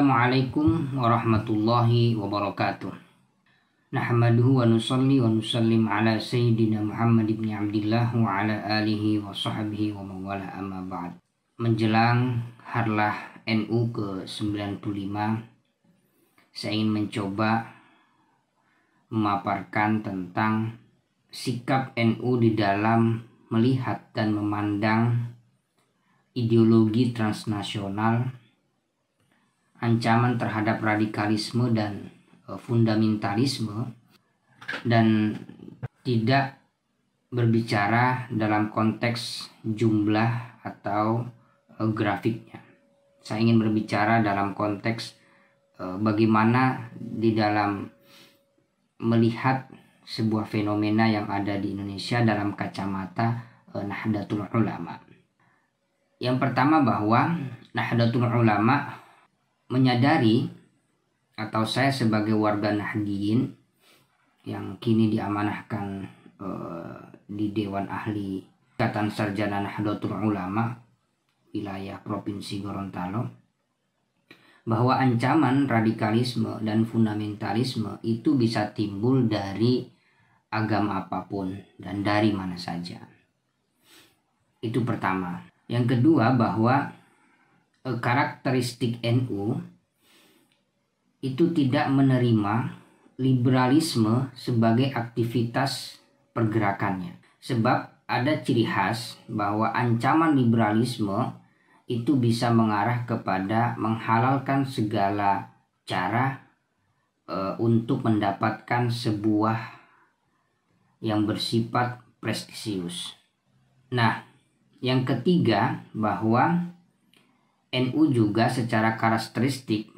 Assalamualaikum warahmatullahi wabarakatuh. Nahmaduhu wa nusalli wa nusallim ala sayyidina Muhammad ibn Abdillah wa ala alihi wa sahbihi wa mawala amma ba'd. Menjelang harlah NU ke-95, saya ingin mencoba memaparkan tentang sikap NU di dalam melihat dan memandang ideologi transnasional, ancaman terhadap radikalisme dan fundamentalisme, dan tidak berbicara dalam konteks jumlah atau grafiknya. Saya ingin berbicara dalam konteks bagaimana di dalam melihat sebuah fenomena yang ada di Indonesia dalam kacamata Nahdlatul Ulama. Yang pertama, bahwa Nahdlatul Ulama menyadari, atau saya sebagai warga Nahdiyin yang kini diamanahkan di Dewan Ahli Ikatan Sarjana Nahdlatul Ulama wilayah Provinsi Gorontalo, bahwa ancaman radikalisme dan fundamentalisme itu bisa timbul dari agama apapun dan dari mana saja. Itu pertama. Yang kedua, bahwa karakteristik NU itu tidak menerima liberalisme sebagai aktivitas pergerakannya. Sebab ada ciri khas bahwa ancaman liberalisme itu bisa mengarah kepada menghalalkan segala cara untuk mendapatkan sebuah yang bersifat prestisius. Nah, yang ketiga, bahwa NU juga secara karakteristik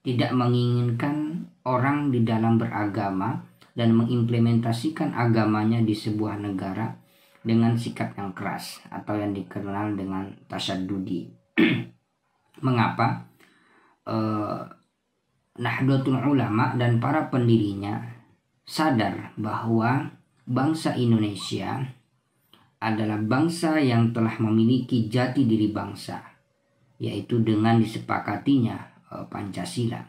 tidak menginginkan orang di dalam beragama dan mengimplementasikan agamanya di sebuah negara dengan sikap yang keras atau yang dikenal dengan tasyadudi. Mengapa? Nahdlatul Ulama dan para pendirinya sadar bahwa bangsa Indonesia adalah bangsa yang telah memiliki jati diri bangsa, yaitu dengan disepakatinya Pancasila.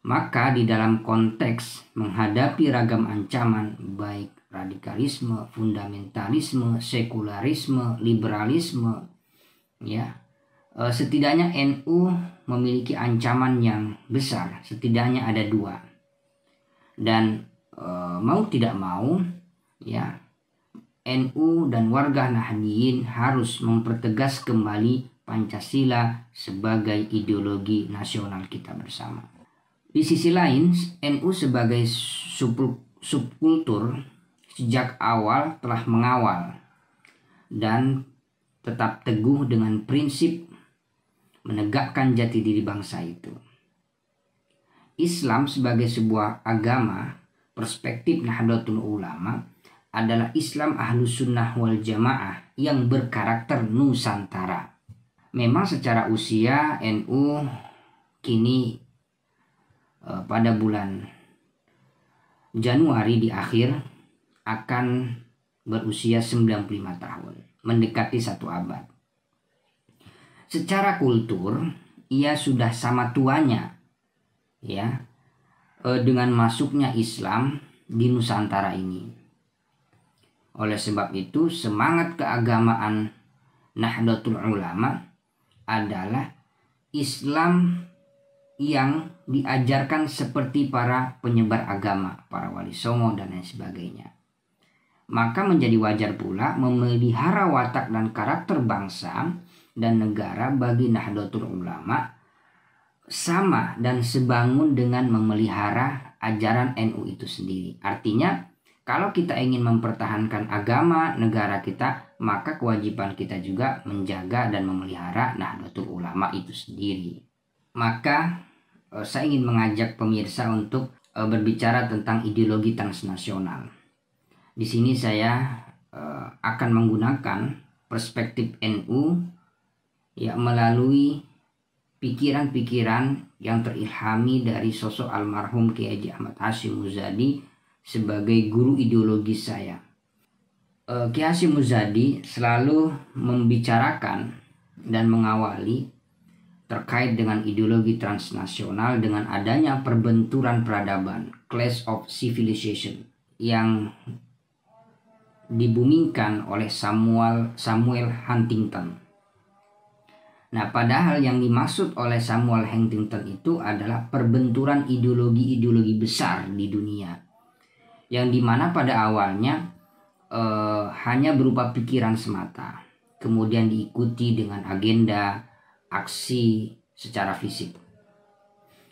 Maka di dalam konteks menghadapi ragam ancaman, baik radikalisme, fundamentalisme, sekularisme, liberalisme, setidaknya NU memiliki ancaman yang besar. Setidaknya ada dua, dan mau tidak mau, NU dan warga Nahdiyin harus mempertegas kembali Pancasila sebagai ideologi nasional kita bersama. Di sisi lain, NU sebagai subkultur sejak awal telah mengawal dan tetap teguh dengan prinsip menegakkan jati diri bangsa itu. Islam sebagai sebuah agama, perspektif Nahdlatul Ulama adalah Islam Ahlus Sunnah wal Jamaah yang berkarakter Nusantara. Memang secara usia NU kini pada bulan Januari di akhir akan berusia 95 tahun, mendekati 1 abad. Secara kultur ia sudah sama tuanya dengan masuknya Islam di Nusantara ini. Oleh sebab itu, semangat keagamaan Nahdlatul Ulama adalah Islam yang diajarkan seperti para penyebar agama, para wali songo dan lain sebagainya. Maka menjadi wajar pula memelihara watak dan karakter bangsa dan negara bagi Nahdlatul Ulama sama dan sebangun dengan memelihara ajaran NU itu sendiri. Artinya, kalau kita ingin mempertahankan agama negara kita, maka kewajiban kita juga menjaga dan memelihara Nahdlatul Ulama itu sendiri. Maka saya ingin mengajak pemirsa untuk berbicara tentang ideologi transnasional. Di sini saya akan menggunakan perspektif NU melalui pikiran-pikiran yang terilhami dari sosok almarhum Kiai Haji Ahmad Hashim Muzadi sebagai guru ideologi saya. Kiai Hasyim Muzadi selalu membicarakan dan mengawali terkait dengan ideologi transnasional dengan adanya perbenturan peradaban, clash of civilization, yang dibumingkan oleh Samuel Huntington. Nah, padahal yang dimaksud oleh Samuel Huntington itu adalah perbenturan ideologi-ideologi besar di dunia, yang dimana pada awalnya hanya berupa pikiran semata, kemudian diikuti dengan agenda aksi secara fisik.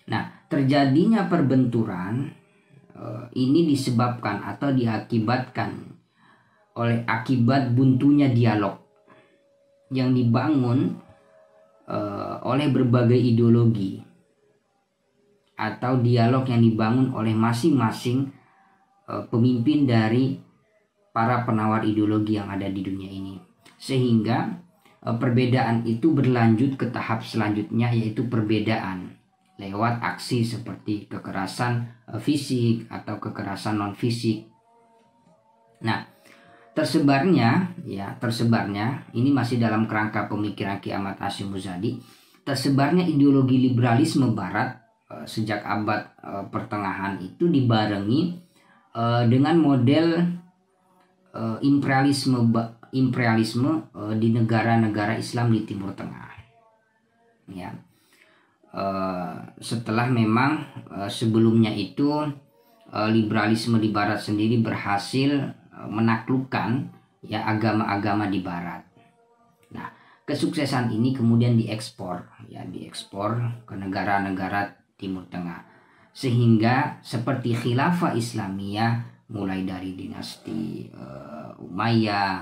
Nah, terjadinya perbenturan ini disebabkan atau diakibatkan oleh akibat buntunya dialog yang dibangun oleh berbagai ideologi, atau dialog yang dibangun oleh masing-masing pemimpin dari para penawar ideologi yang ada di dunia ini, sehingga perbedaan itu berlanjut ke tahap selanjutnya, yaitu perbedaan lewat aksi seperti kekerasan fisik atau kekerasan non fisik. Nah, tersebarnya ini masih dalam kerangka pemikiran Ki Ahmad Hashim Muzadi. Tersebarnya ideologi liberalisme Barat sejak abad pertengahan itu dibarengi dengan model imperialisme di negara-negara Islam di Timur Tengah. Ya, setelah memang sebelumnya itu liberalisme di Barat sendiri berhasil menaklukkan ya agama-agama di Barat. Nah, kesuksesan ini kemudian diekspor ke negara-negara Timur Tengah, sehingga seperti khilafah Islamiyah mulai dari dinasti Umayyah,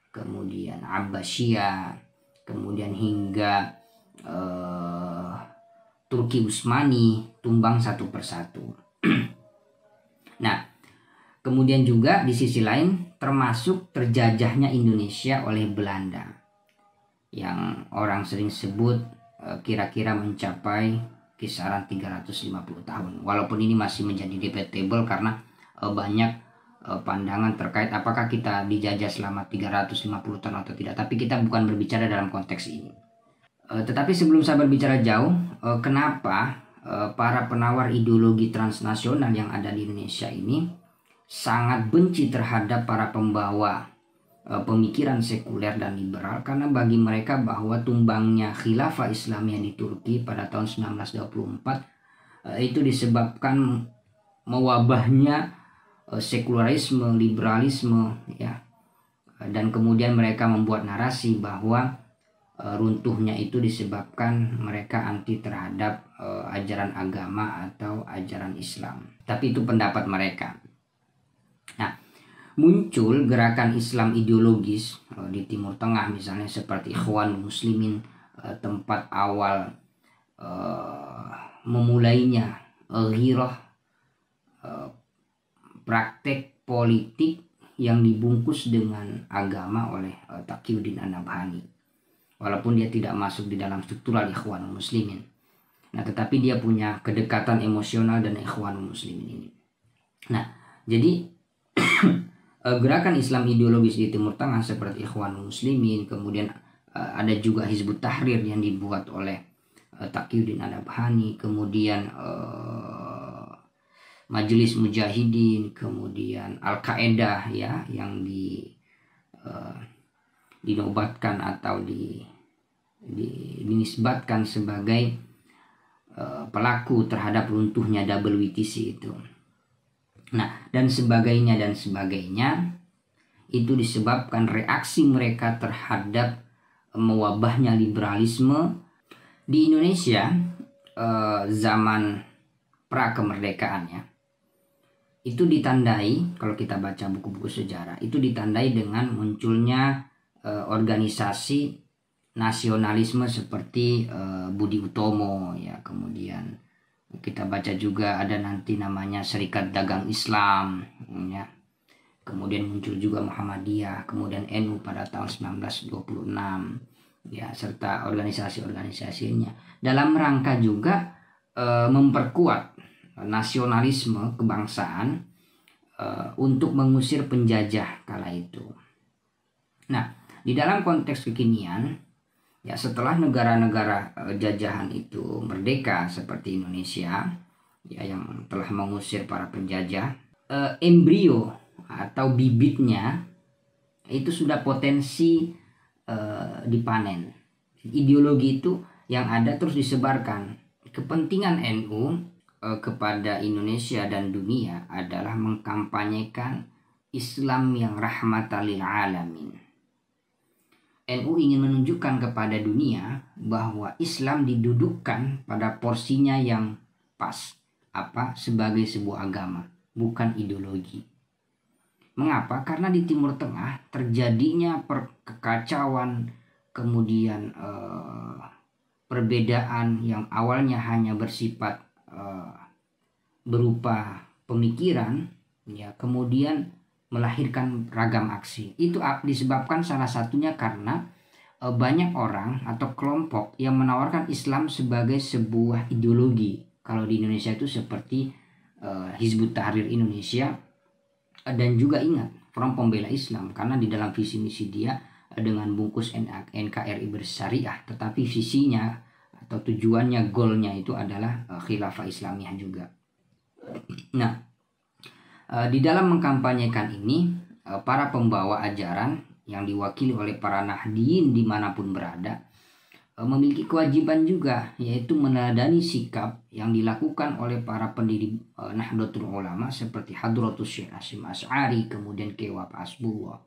kemudian Abbasiyah, kemudian hingga Turki Utsmani tumbang satu persatu. Nah, kemudian juga di sisi lain termasuk terjajahnya Indonesia oleh Belanda, yang orang sering sebut kira-kira mencapai kisaran 350 tahun. Walaupun ini masih menjadi debatable karena banyak pandangan terkait apakah kita dijajah selama 350 tahun atau tidak. Tapi kita bukan berbicara dalam konteks ini. Tetapi sebelum saya berbicara jauh, kenapa para penawar ideologi transnasional yang ada di Indonesia ini sangat benci terhadap para pembawa pemikiran sekuler dan liberal, karena bagi mereka bahwa tumbangnya khilafah Islamiyah di Turki pada tahun 1924 itu disebabkan mewabahnya sekularisme, liberalisme, ya. Dan kemudian mereka membuat narasi bahwa runtuhnya itu disebabkan mereka anti terhadap ajaran agama atau ajaran Islam. Tapi itu pendapat mereka. Nah, muncul gerakan Islam ideologis di Timur Tengah misalnya seperti Ikhwanul Muslimin, tempat awal memulainya ghirah praktek politik yang dibungkus dengan agama oleh Taqiyuddin An-Nabhani, walaupun dia tidak masuk di dalam struktural Ikhwanul Muslimin. Nah, tetapi dia punya kedekatan emosional dengan Ikhwanul Muslimin ini. Nah, jadi gerakan Islam ideologis di Timur Tengah seperti Ikhwanul Muslimin, kemudian ada juga Hizbut Tahrir yang dibuat oleh Taqiyuddin An-Nabhani, kemudian Majelis Mujahidin, kemudian Al-Qaeda ya yang dinobatkan atau dinisbatkan sebagai pelaku terhadap runtuhnya WTC itu. Nah, dan sebagainya itu disebabkan reaksi mereka terhadap mewabahnya liberalisme di Indonesia zaman pra-kemerdekaan ya. Itu ditandai, kalau kita baca buku-buku sejarah, itu ditandai dengan munculnya organisasi nasionalisme seperti Budi Utomo ya, kemudian kita baca juga ada nanti namanya Serikat Dagang Islam ya. Kemudian muncul juga Muhammadiyah, kemudian NU pada tahun 1926 ya, serta organisasi-organisasinya dalam rangka juga memperkuat nasionalisme kebangsaan untuk mengusir penjajah kala itu. Nah, di dalam konteks kekinian Ya, setelah negara-negara jajahan itu merdeka seperti Indonesia, ya, yang telah mengusir para penjajah, embrio atau bibitnya itu sudah potensi dipanen. Ideologi itu yang ada terus disebarkan. Kepentingan NU kepada Indonesia dan dunia adalah mengkampanyekan Islam yang rahmatan lil alamin. NU ingin menunjukkan kepada dunia bahwa Islam didudukkan pada porsinya yang pas, sebagai sebuah agama, bukan ideologi. Mengapa? Karena di Timur Tengah terjadinya kekacauan, kemudian perbedaan yang awalnya hanya bersifat berupa pemikiran, ya, kemudian melahirkan ragam aksi. Itu disebabkan salah satunya karena banyak orang atau kelompok yang menawarkan Islam sebagai sebuah ideologi. Kalau di Indonesia itu seperti Hizbut Tahrir Indonesia, dan juga ingat Front Pembela Islam, karena di dalam visi misi dia dengan bungkus NKRI bersyariah, tetapi visinya atau tujuannya, goalnya itu adalah khilafah Islamiyah juga. Nah, di dalam mengkampanyekan ini, para pembawa ajaran yang diwakili oleh para nahdiyin dimanapun berada memiliki kewajiban juga, yaitu meneladani sikap yang dilakukan oleh para pendiri Nahdlatul Ulama seperti Hadratus Syekh Hasyim Asy'ari, kemudian Kiai Wahab Hasbullah,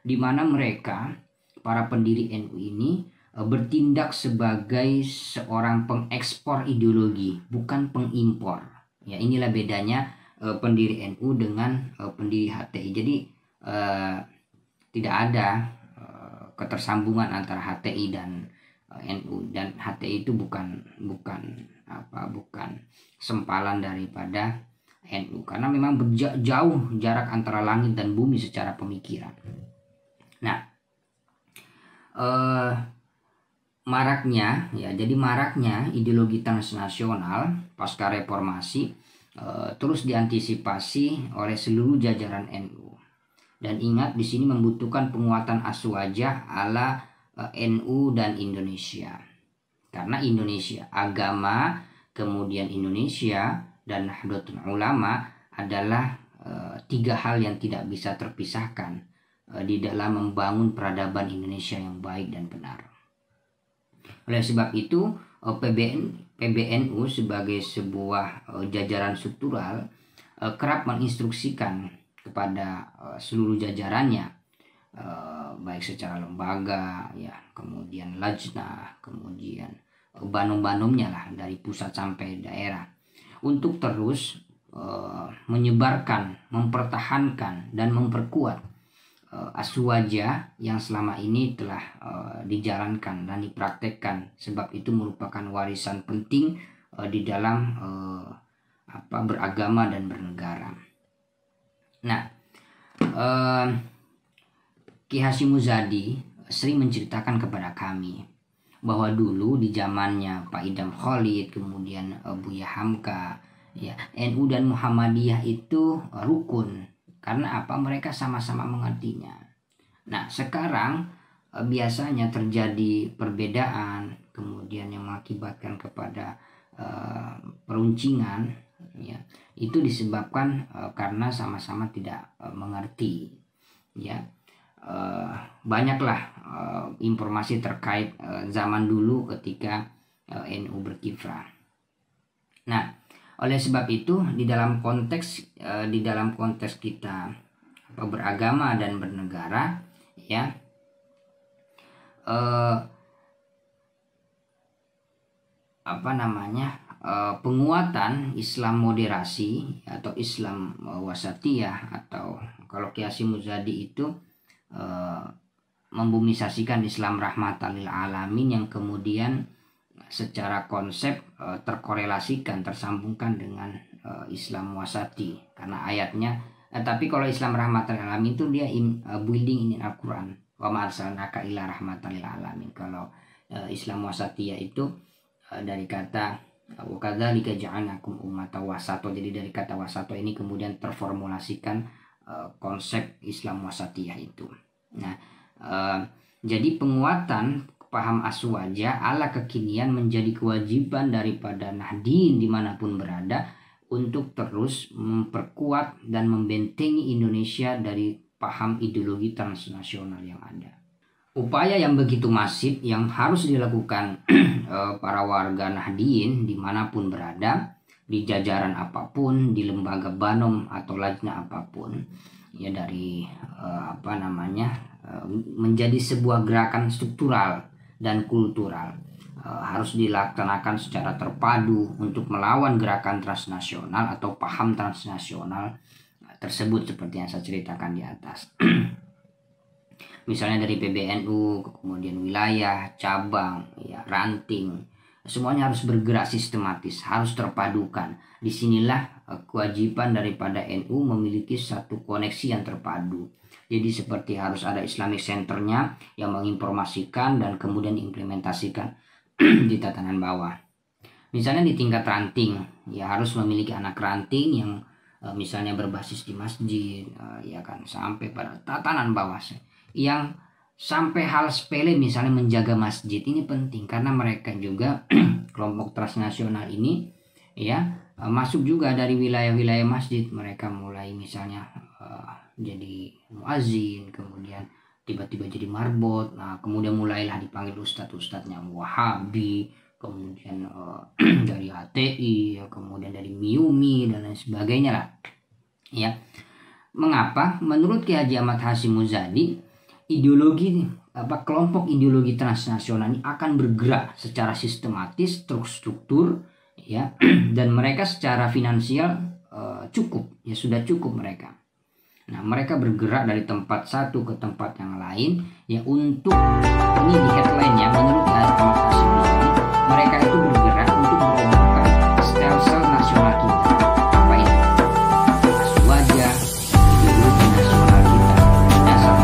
di mana mereka, para pendiri NU ini, bertindak sebagai seorang pengekspor ideologi, bukan pengimpor. Ya, inilah bedanya pendiri NU dengan pendiri HTI. Jadi tidak ada ketersambungan antara HTI dan NU, dan HTI itu bukan sempalan daripada NU, karena memang jauh jarak antara langit dan bumi secara pemikiran. Nah, maraknya ideologi transnasional pasca reformasi terus diantisipasi oleh seluruh jajaran NU. Dan ingat, di sini membutuhkan penguatan aswaja ala NU dan Indonesia. Karena Indonesia agama, kemudian Indonesia dan Nahdlatul Ulama adalah tiga hal yang tidak bisa terpisahkan di dalam membangun peradaban Indonesia yang baik dan benar. Oleh sebab itu, PBNU sebagai sebuah jajaran struktural kerap menginstruksikan kepada seluruh jajarannya, baik secara lembaga, ya, kemudian lajnah, kemudian banom-banomnya lah dari pusat sampai daerah, untuk terus menyebarkan, mempertahankan dan memperkuat aswaja yang selama ini telah dijalankan dan dipraktekkan, sebab itu merupakan warisan penting di dalam beragama dan bernegara. Nah, Ki Hasyim Muzadi sering menceritakan kepada kami bahwa dulu di zamannya Pak Idam Khalid, kemudian Buya Hamka, ya, NU dan Muhammadiyah itu rukun. Karena apa? Mereka sama-sama mengertinya. Nah, sekarang biasanya terjadi perbedaan, kemudian yang mengakibatkan kepada peruncingan, ya, itu disebabkan karena sama-sama tidak mengerti, ya. Banyaklah informasi terkait zaman dulu ketika NU berkiprah. Nah, oleh sebab itu di dalam konteks kita beragama dan bernegara, ya, penguatan Islam moderasi atau Islam wasatiyah, atau kalau Ki Hasyim Muzadi itu membumisasikan Islam rahmatan lil alamin, yang kemudian secara konsep terkorelasikan, tersambungkan dengan Islam wasati karena ayatnya. Tapi kalau Islam rahmatan lil alamin itu dia building in Al-Quran, wa ma arsalnaka illa rahmatan lil alamin. Kalau Islam wasatiyah itu dari kata wa kadzalika ja'alnakum ummatan wasata. Jadi dari kata wasata ini kemudian terformulasikan konsep Islam wasatiyah itu. Nah, jadi penguatan paham aswaja ala kekinian menjadi kewajiban daripada Nahdien dimanapun berada untuk terus memperkuat dan membentengi Indonesia dari paham ideologi transnasional yang ada. Upaya yang begitu masif yang harus dilakukan para warga Nahdien dimanapun berada, di jajaran apapun, di lembaga Banom atau lajna apapun, ya dari menjadi sebuah gerakan struktural dan kultural, harus dilaksanakan secara terpadu untuk melawan gerakan transnasional atau paham transnasional tersebut seperti yang saya ceritakan di atas. Misalnya dari PBNU, kemudian wilayah, cabang, ya, ranting, semuanya harus bergerak sistematis, harus terpadukan. Disinilah kewajiban daripada NU memiliki satu koneksi yang terpadu. Jadi seperti harus ada Islamic Centernya yang menginformasikan dan kemudian implementasikan di tatanan bawah. Misalnya di tingkat ranting, ya harus memiliki anak ranting yang misalnya berbasis di masjid, ya kan, sampai pada tatanan bawah yang sampai hal sepele misalnya menjaga masjid. Ini penting karena mereka juga kelompok transnasional ini ya masuk juga dari wilayah-wilayah masjid. Mereka mulai misalnya jadi muazin, kemudian tiba-tiba jadi marbot. Nah, kemudian mulailah dipanggil ustadz-ustadznya Wahabi, kemudian dari HTI, ya, kemudian dari MIUMI dan lain sebagainya lah. Ya. Mengapa? Menurut Ki Haji Ahmad Hasyim Muzadi, kelompok ideologi transnasional ini akan bergerak secara sistematis, terstruktur, ya, dan mereka secara finansial cukup, ya sudah cukup mereka. Nah, mereka bergerak dari tempat satu ke tempat yang lain, ya, untuk ini di headline-nya menurut Ki Haji Ahmad Hasyim Muzadi, mereka itu bergerak untuk merobohkan sel-sel nasional kita. Apa itu? Aswaja, ideologi nasional kita, dasar.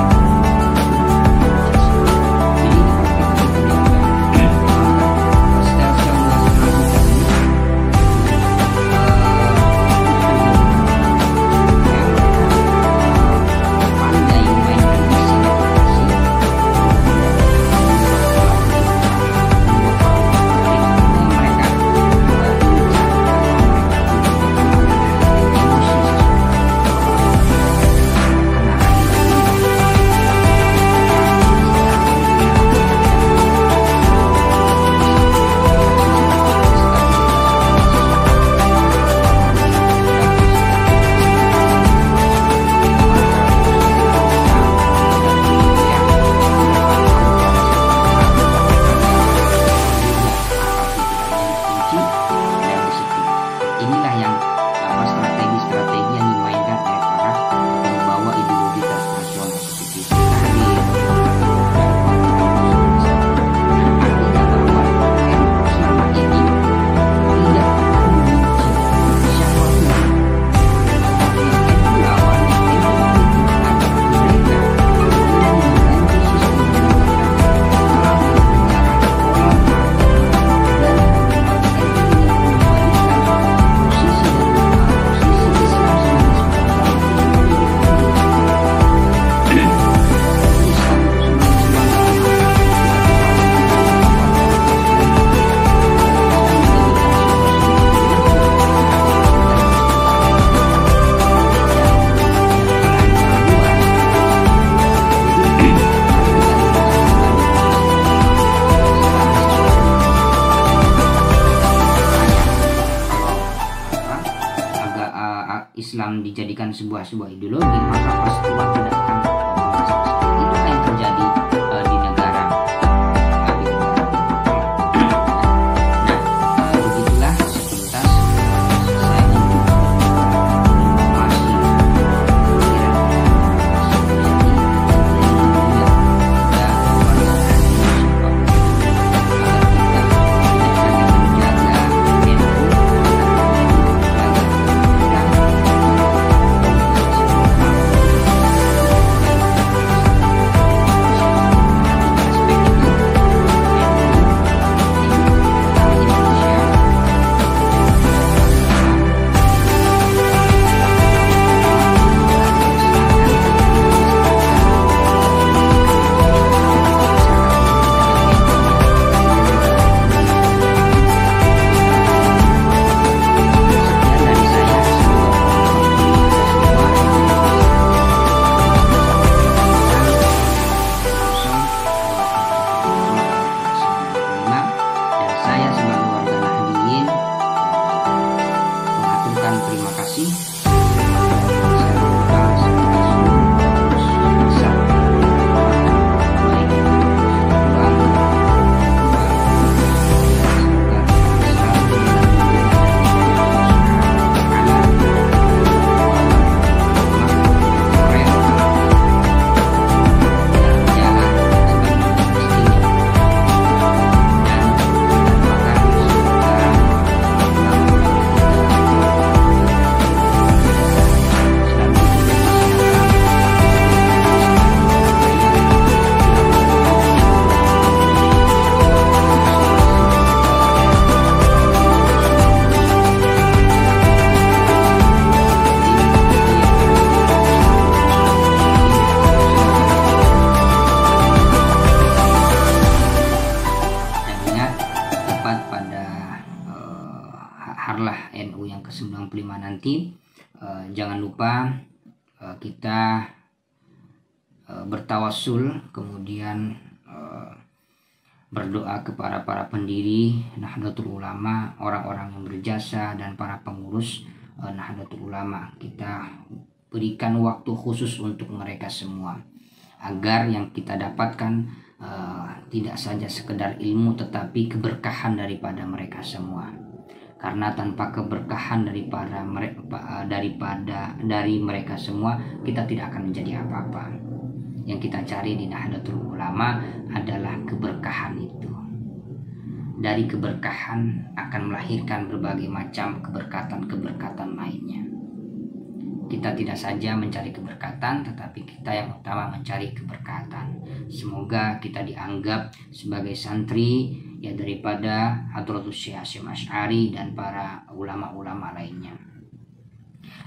Islam dijadikan sebuah ideologi, maka pasti tidak akan itu yang terjadi di negara. Begitulah sepintas saya ke-95 nanti. Jangan lupa kita bertawassul, kemudian berdoa kepada para pendiri Nahdlatul Ulama, orang-orang yang berjasa, dan para pengurus Nahdlatul Ulama. Kita berikan waktu khusus untuk mereka semua, agar yang kita dapatkan tidak saja sekedar ilmu, tetapi keberkahan daripada mereka semua. Karena tanpa keberkahan dari mereka semua, kita tidak akan menjadi apa-apa. Yang kita cari di Nahdlatul Ulama adalah keberkahan itu. Dari keberkahan akan melahirkan berbagai macam keberkatan-keberkatan lainnya. Kita tidak saja mencari keberkatan, tetapi kita yang utama mencari keberkatan. Semoga kita dianggap sebagai santri ya daripada Hadratus Syekh Hasyim Asy'ari dan para ulama-ulama lainnya.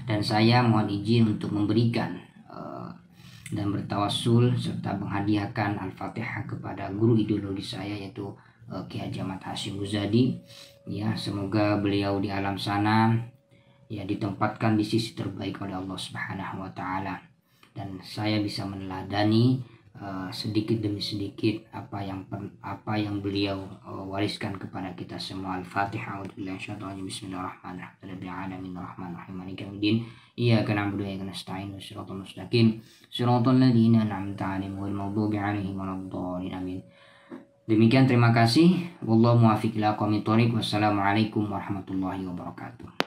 Dan saya mohon izin untuk memberikan dan bertawassul serta menghadiahkan Al-Fatihah kepada guru ideologi saya, yaitu Kiai Haji Ahmad Hasyim Muzadi. Ya, semoga beliau di alam sana ya ditempatkan di sisi terbaik oleh Allah Subhanahu wa taala, dan saya bisa meneladani sedikit demi sedikit apa yang beliau wariskan kepada kita semua. Al-Fatihah. Bismillahirrahmanirrahim. Iyyaka na'budu wa iyyaka nasta'in. Shiratal mustaqim. Shiratal ladzina an'amta 'alaihim ghairil maghdubi 'alaihim waladdallin. Amin. Demikian, terima kasih. Wallahu muwaffiq ila aqwamit thoriq. Wassalamualaikum warahmatullahi wabarakatuh.